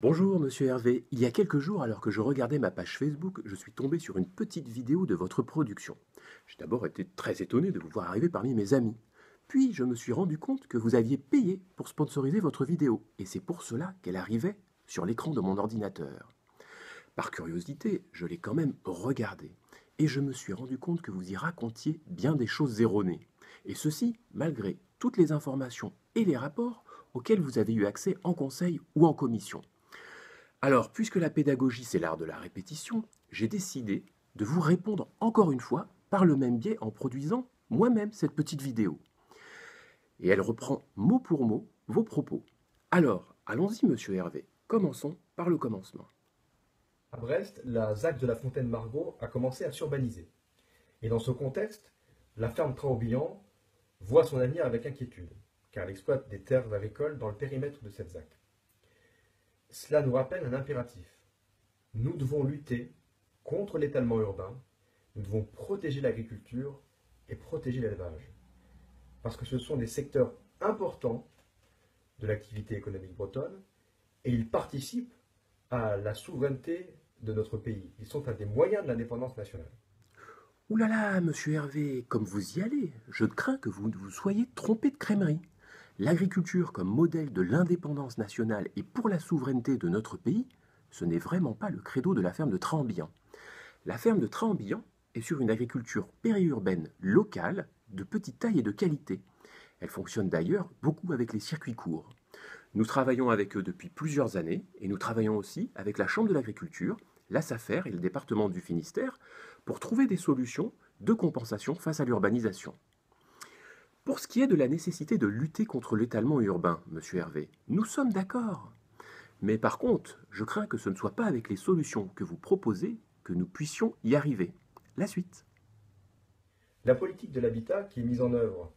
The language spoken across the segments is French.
Bonjour Monsieur Hervé, il y a quelques jours alors que je regardais ma page Facebook, je suis tombé sur une petite vidéo de votre production. J'ai d'abord été très étonné de vous voir arriver parmi mes amis. Puis je me suis rendu compte que vous aviez payé pour sponsoriser votre vidéo, et c'est pour cela qu'elle arrivait sur l'écran de mon ordinateur. Par curiosité, je l'ai quand même regardée, et je me suis rendu compte que vous y racontiez bien des choses erronées. Et ceci malgré toutes les informations et les rapports auxquels vous avez eu accès en conseil ou en commission. Alors, puisque la pédagogie c'est l'art de la répétition, j'ai décidé de vous répondre encore une fois par le même biais en produisant moi-même cette petite vidéo. Et elle reprend mot pour mot vos propos. Alors, allons-y monsieur Hervé, commençons par le commencement. À Brest, la ZAC de la Fontaine-Margot a commencé à s'urbaniser. Et dans ce contexte, la ferme Traobian voit son avenir avec inquiétude, car elle exploite des terres agricoles dans le périmètre de cette ZAC. Cela nous rappelle un impératif. Nous devons lutter contre l'étalement urbain, nous devons protéger l'agriculture et protéger l'élevage, parce que ce sont des secteurs importants de l'activité économique bretonne, et ils participent à la souveraineté de notre pays. Ils sont un des moyens de l'indépendance nationale. Ouh là là, monsieur Hervé, comme vous y allez, je crains que vous ne vous soyez trompé de crèmerie. L'agriculture comme modèle de l'indépendance nationale et pour la souveraineté de notre pays, ce n'est vraiment pas le credo de la ferme de Traembian. La ferme de Traembian est sur une agriculture périurbaine locale, de petite taille et de qualité. Elle fonctionne d'ailleurs beaucoup avec les circuits courts. Nous travaillons avec eux depuis plusieurs années et nous travaillons aussi avec la Chambre de l'agriculture, la SAFER et le département du Finistère pour trouver des solutions de compensation face à l'urbanisation. Pour ce qui est de la nécessité de lutter contre l'étalement urbain, monsieur Hervé, nous sommes d'accord. Mais par contre, je crains que ce ne soit pas avec les solutions que vous proposez que nous puissions y arriver. La suite. La politique de l'habitat qui est mise en œuvre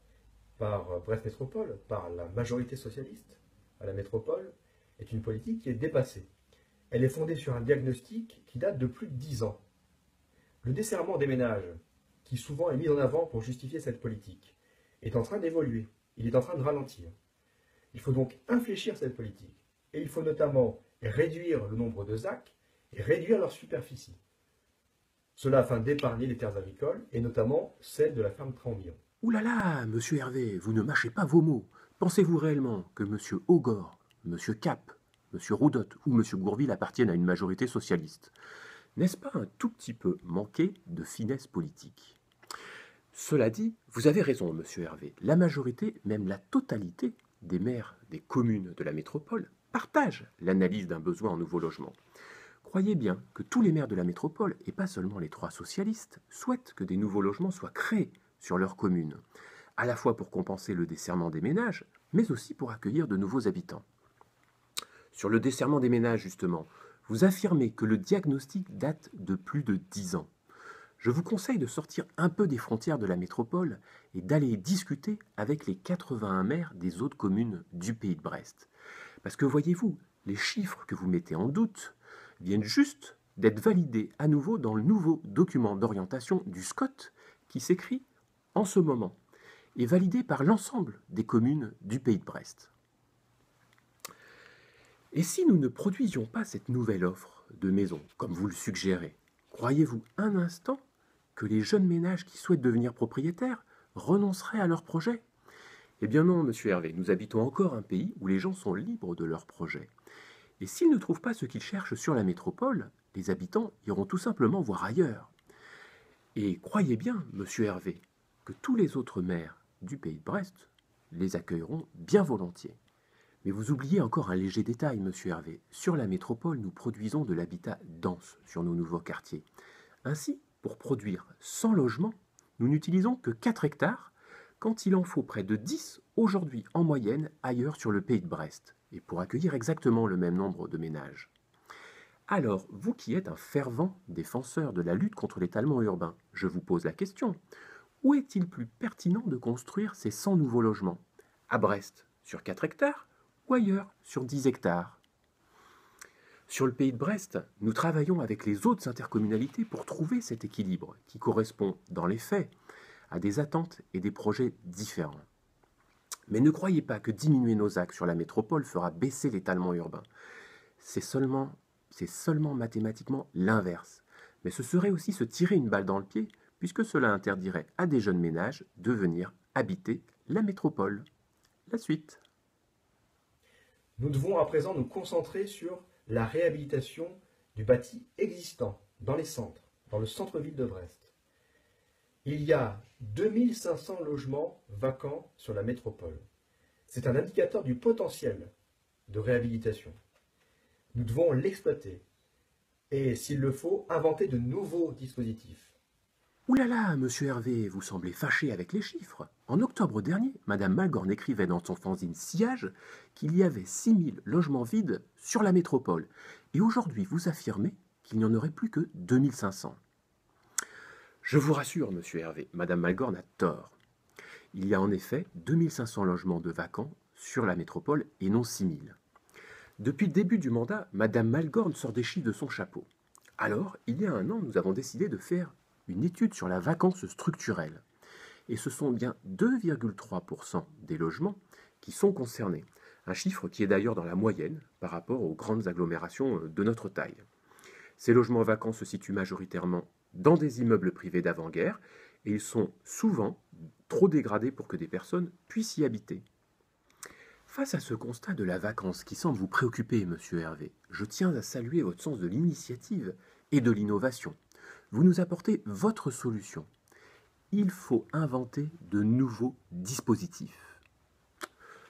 par Brest Métropole, par la majorité socialiste à la métropole, est une politique qui est dépassée. Elle est fondée sur un diagnostic qui date de plus de 10 ans. Le desserrement des ménages, qui souvent est mis en avant pour justifier cette politique, est en train d'évoluer. Il est en train de ralentir. Il faut donc infléchir cette politique. Et il faut notamment réduire le nombre de ZAC et réduire leur superficie. Cela afin d'épargner les terres agricoles, et notamment celles de la ferme Traembian. Ouh là là, monsieur Hervé, vous ne mâchez pas vos mots. Pensez-vous réellement que monsieur Augor, monsieur Cap, monsieur Roudot ou monsieur Gourville appartiennent à une majorité socialiste? N'est-ce pas un tout petit peu manqué de finesse politique? Cela dit, vous avez raison, monsieur Hervé. La majorité, même la totalité des maires des communes de la métropole partagent l'analyse d'un besoin en nouveau logement. Croyez bien que tous les maires de la métropole, et pas seulement les trois socialistes, souhaitent que des nouveaux logements soient créés sur leur commune, à la fois pour compenser le desserrement des ménages, mais aussi pour accueillir de nouveaux habitants. Sur le desserrement des ménages, justement, vous affirmez que le diagnostic date de plus de 10 ans. Je vous conseille de sortir un peu des frontières de la métropole et d'aller discuter avec les 81 maires des autres communes du pays de Brest. Parce que voyez-vous, les chiffres que vous mettez en doute viennent juste d'être validés à nouveau dans le nouveau document d'orientation du SCOT qui s'écrit en ce moment et validé par l'ensemble des communes du pays de Brest. Et si nous ne produisions pas cette nouvelle offre de maison, comme vous le suggérez, croyez-vous un instant que les jeunes ménages qui souhaitent devenir propriétaires renonceraient à leur projet? Eh bien non, monsieur Hervé, nous habitons encore un pays où les gens sont libres de leurs projets. Et s'ils ne trouvent pas ce qu'ils cherchent sur la métropole, les habitants iront tout simplement voir ailleurs. Et croyez bien, monsieur Hervé, que tous les autres maires du pays de Brest les accueilleront bien volontiers. Mais vous oubliez encore un léger détail, monsieur Hervé. Sur la métropole, nous produisons de l'habitat dense sur nos nouveaux quartiers. Ainsi, pour produire 100 logements, nous n'utilisons que 4 hectares, quand il en faut près de 10 aujourd'hui en moyenne ailleurs sur le pays de Brest, et pour accueillir exactement le même nombre de ménages. Alors, vous qui êtes un fervent défenseur de la lutte contre l'étalement urbain, je vous pose la question. Où est-il plus pertinent de construire ces 100 nouveaux logements? À Brest, sur 4 hectares, ou ailleurs, sur 10 hectares? Sur le pays de Brest, nous travaillons avec les autres intercommunalités pour trouver cet équilibre qui correspond, dans les faits, à des attentes et des projets différents. Mais ne croyez pas que diminuer nos axes sur la métropole fera baisser l'étalement urbain. c'est seulement mathématiquement l'inverse. Mais ce serait aussi se tirer une balle dans le pied, puisque cela interdirait à des jeunes ménages de venir habiter la métropole. La suite. Nous devons à présent nous concentrer sur la réhabilitation du bâti existant dans les centres, dans le centre-ville de Brest. Il y a 2500 logements vacants sur la métropole. C'est un indicateur du potentiel de réhabilitation. Nous devons l'exploiter et, s'il le faut, inventer de nouveaux dispositifs. Ouh là là, monsieur Hervé, vous semblez fâché avec les chiffres. En octobre dernier, madame Malgorn écrivait dans son fanzine Sillage qu'il y avait 6000 logements vides sur la métropole. Et aujourd'hui, vous affirmez qu'il n'y en aurait plus que 2500. Je vous rassure, monsieur Hervé, madame Malgorn a tort. Il y a en effet 2500 logements de vacants sur la métropole et non 6000. Depuis le début du mandat, madame Malgorn sort des chiffres de son chapeau. Alors, il y a un an, nous avons décidé de faire une étude sur la vacance structurelle. Et ce sont bien 2,3% des logements qui sont concernés. Un chiffre qui est d'ailleurs dans la moyenne par rapport aux grandes agglomérations de notre taille. Ces logements vacants se situent majoritairement dans des immeubles privés d'avant-guerre et ils sont souvent trop dégradés pour que des personnes puissent y habiter. Face à ce constat de la vacance qui semble vous préoccuper, monsieur Hervé, je tiens à saluer votre sens de l'initiative et de l'innovation. Vous nous apportez votre solution. Il faut inventer de nouveaux dispositifs.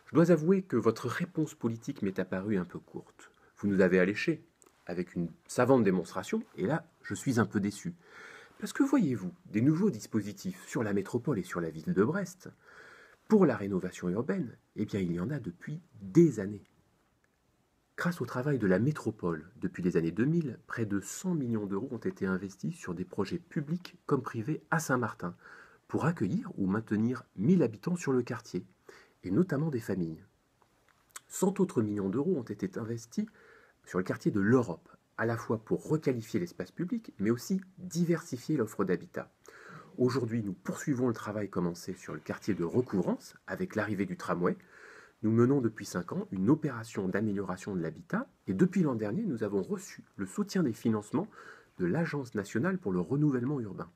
Je dois avouer que votre réponse politique m'est apparue un peu courte. Vous nous avez alléchés avec une savante démonstration, et là, je suis un peu déçu. Parce que voyez-vous, des nouveaux dispositifs sur la métropole et sur la ville de Brest, pour la rénovation urbaine, eh bien il y en a depuis des années. Grâce au travail de la métropole, depuis les années 2000, près de 100 millions d'euros ont été investis sur des projets publics comme privés à Saint-Martin, pour accueillir ou maintenir 1000 habitants sur le quartier, et notamment des familles. 100 autres millions d'euros ont été investis sur le quartier de l'Europe, à la fois pour requalifier l'espace public, mais aussi diversifier l'offre d'habitat. Aujourd'hui, nous poursuivons le travail commencé sur le quartier de Recouvrance, avec l'arrivée du tramway. Nous menons depuis 5 ans une opération d'amélioration de l'habitat, et depuis l'an dernier, nous avons reçu le soutien des financements de l'Agence nationale pour le renouvellement urbain.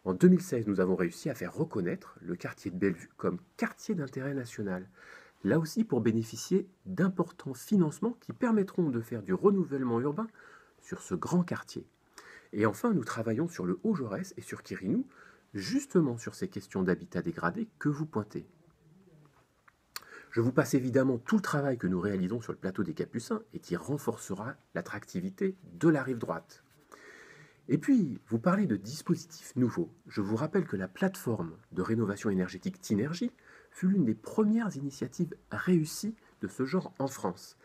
En 2016, nous avons réussi à faire reconnaître le quartier de Bellevue comme quartier d'intérêt national, là aussi pour bénéficier d'importants financements qui permettront de faire du renouvellement urbain sur ce grand quartier. Et enfin, nous travaillons sur le Haut-Jaurès et sur Quirinou, justement sur ces questions d'habitat dégradé que vous pointez. Je vous passe évidemment tout le travail que nous réalisons sur le plateau des Capucins et qui renforcera l'attractivité de la rive droite. Et puis, vous parlez de dispositifs nouveaux. Je vous rappelle que la plateforme de rénovation énergétique Tinergie fut l'une des premières initiatives réussies de ce genre en France.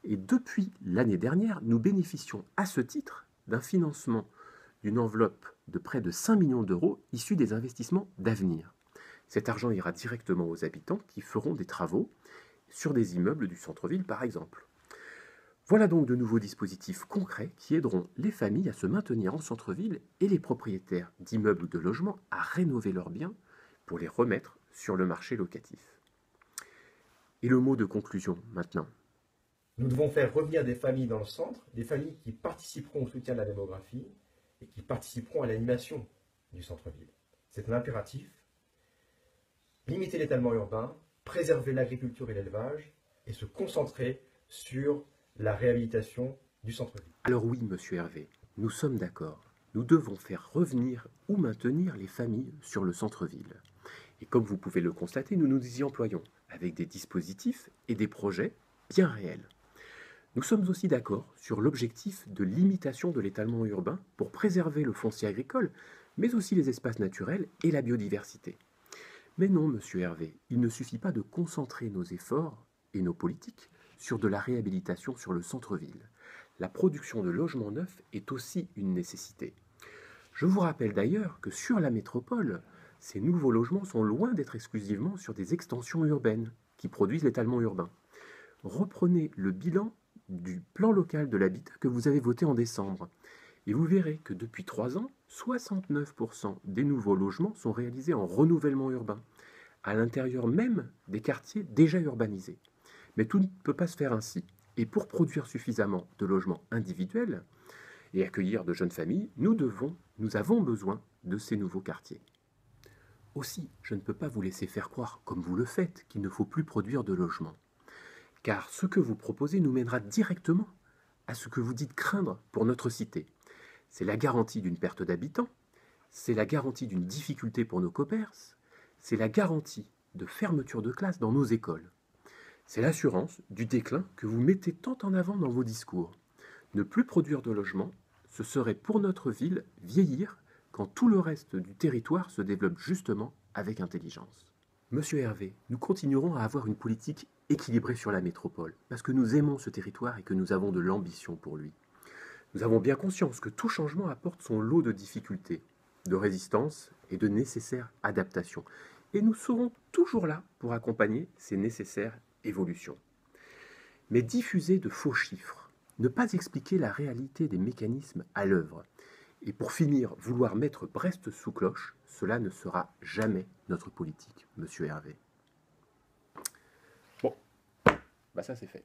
Et depuis l'année dernière, nous bénéficions à ce titre d'un financement d'une enveloppe de près de 5 millions d'euros issus des investissements d'avenir. Cet argent ira directement aux habitants qui feront des travaux sur des immeubles du centre-ville par exemple. Voilà donc de nouveaux dispositifs concrets qui aideront les familles à se maintenir en centre-ville et les propriétaires d'immeubles ou de logements à rénover leurs biens pour les remettre sur le marché locatif. Et le mot de conclusion maintenant. Nous devons faire revenir des familles dans le centre, des familles qui participeront au soutien de la démographie et qui participeront à l'animation du centre-ville. C'est un impératif. Limiter l'étalement urbain, préserver l'agriculture et l'élevage et se concentrer sur la réhabilitation du centre-ville. Alors oui, monsieur Hervé, nous sommes d'accord. Nous devons faire revenir ou maintenir les familles sur le centre-ville. Et comme vous pouvez le constater, nous nous y employons avec des dispositifs et des projets bien réels. Nous sommes aussi d'accord sur l'objectif de limitation de l'étalement urbain pour préserver le foncier agricole, mais aussi les espaces naturels et la biodiversité. Mais non, monsieur Hervé, il ne suffit pas de concentrer nos efforts et nos politiques sur de la réhabilitation sur le centre-ville. La production de logements neufs est aussi une nécessité. Je vous rappelle d'ailleurs que sur la métropole, ces nouveaux logements sont loin d'être exclusivement sur des extensions urbaines qui produisent l'étalement urbain. Reprenez le bilan du plan local de l'habitat que vous avez voté en décembre. Et vous verrez que depuis 3 ans, 69% des nouveaux logements sont réalisés en renouvellement urbain, à l'intérieur même des quartiers déjà urbanisés. Mais tout ne peut pas se faire ainsi. Et pour produire suffisamment de logements individuels et accueillir de jeunes familles, nous avons besoin de ces nouveaux quartiers. Aussi, je ne peux pas vous laisser faire croire, comme vous le faites, qu'il ne faut plus produire de logements. Car ce que vous proposez nous mènera directement à ce que vous dites craindre pour notre cité. C'est la garantie d'une perte d'habitants, c'est la garantie d'une difficulté pour nos commerces, c'est la garantie de fermeture de classes dans nos écoles. C'est l'assurance du déclin que vous mettez tant en avant dans vos discours. Ne plus produire de logements, ce serait pour notre ville vieillir quand tout le reste du territoire se développe justement avec intelligence. Monsieur Hervé, nous continuerons à avoir une politique équilibrée sur la métropole, parce que nous aimons ce territoire et que nous avons de l'ambition pour lui. Nous avons bien conscience que tout changement apporte son lot de difficultés, de résistance et de nécessaires adaptations. Et nous serons toujours là pour accompagner ces nécessaires évolutions. Mais diffuser de faux chiffres, ne pas expliquer la réalité des mécanismes à l'œuvre, et pour finir, vouloir mettre Brest sous cloche, cela ne sera jamais notre politique, monsieur Hervé. Bon, bah ça c'est fait.